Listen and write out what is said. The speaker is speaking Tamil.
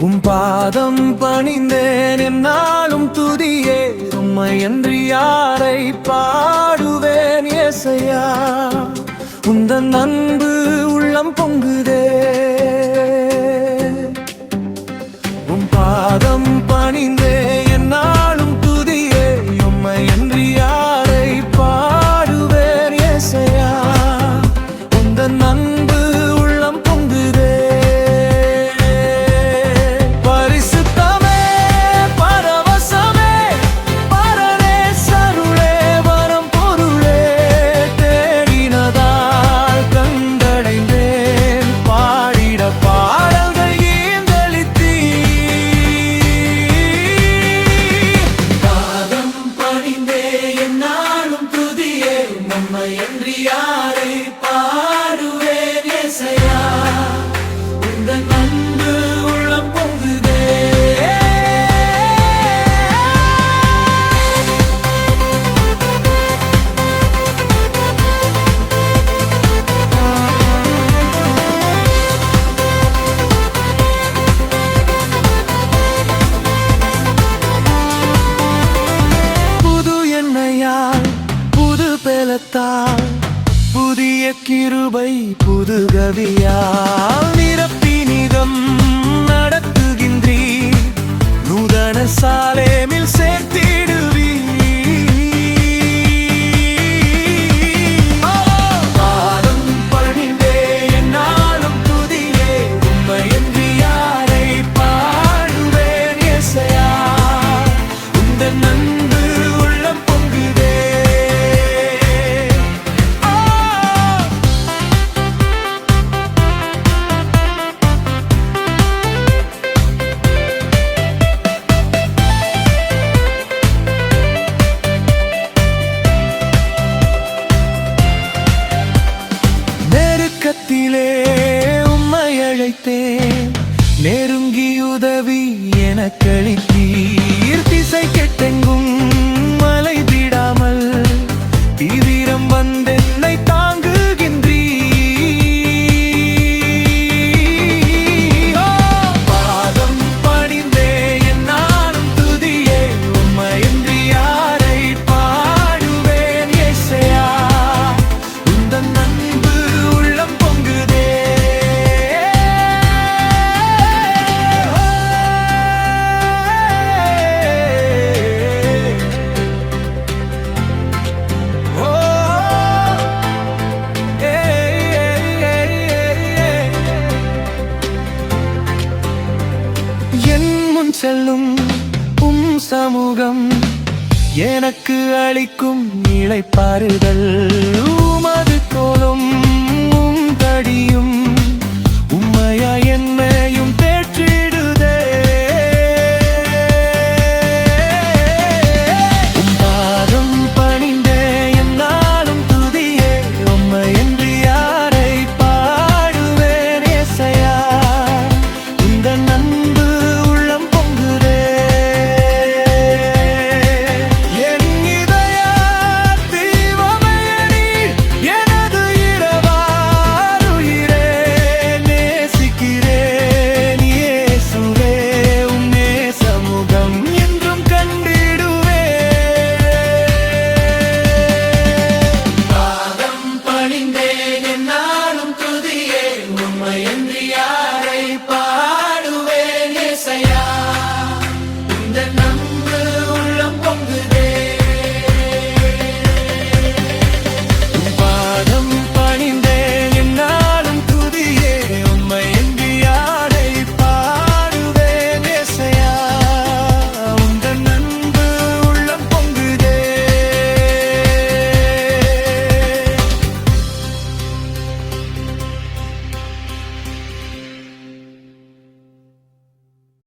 பாதம் பணிந்தேன் என்னாலும் துதியே உம்மையன்றி யாரை பாடுவேன் ஏசையா உந்தன் அன்பு உள்ளம் பொங்குதே பாதம் பணிந்தே என்னாலும் துதியே உம்மையன்றி யாரை பாடுவேன் ஏசையா உந்தன் அன்பு உள்ளம் பொங்குதே பரிசுத்தமே பரவசமே பரனே சருளே வரம் பொருளே தேடினதால் கண்டடைந்தேன் பாடிட பாடல்கள் ஈந்தளித்தீ பாதம் பணிந்தே என்னாலும் துதியே உம்மையன்றி யாரை பாடுவேன் ஏசையா உந்தன் அன்பு உள்ளம் பொங்குதே புது எண்ணெயால் புது பெலத்தால் புதிய கிருபை புது கவியால் நிரப்பினிதம் நடத்துகின்றீர் நூதன சாலேமில் சேர்த்திடுவீர் பாதம் பணிந்தே என்னாலும் துதியே உம்மையன்றி யாரை பாடுவேன் ஏசையா உந்தன் அன்பு உள்ளம் பொங்குதே நெருக்கத்திலே உம்மை அழைத்தேன் நெருங்கி உதவி எனக்களித்தீர் திசை கெட்டெங்கும் மலை விடாமல் தீவிரம் வந்தென்னை தாங்குகின்றீர் பாதம் பணிந்தே என்னாலும் துதியே உம்மையன்றி யாரை பாடுவேன் ஏசையா உந்தன் அன்பு உள்ளம் பொங்குதே என் முன் செல்லும் சமூகம் எனக்கு அளிக்கும் இளைப்பாறுதல் உமது கோலும் தடியும் உம்மையா என்னையும்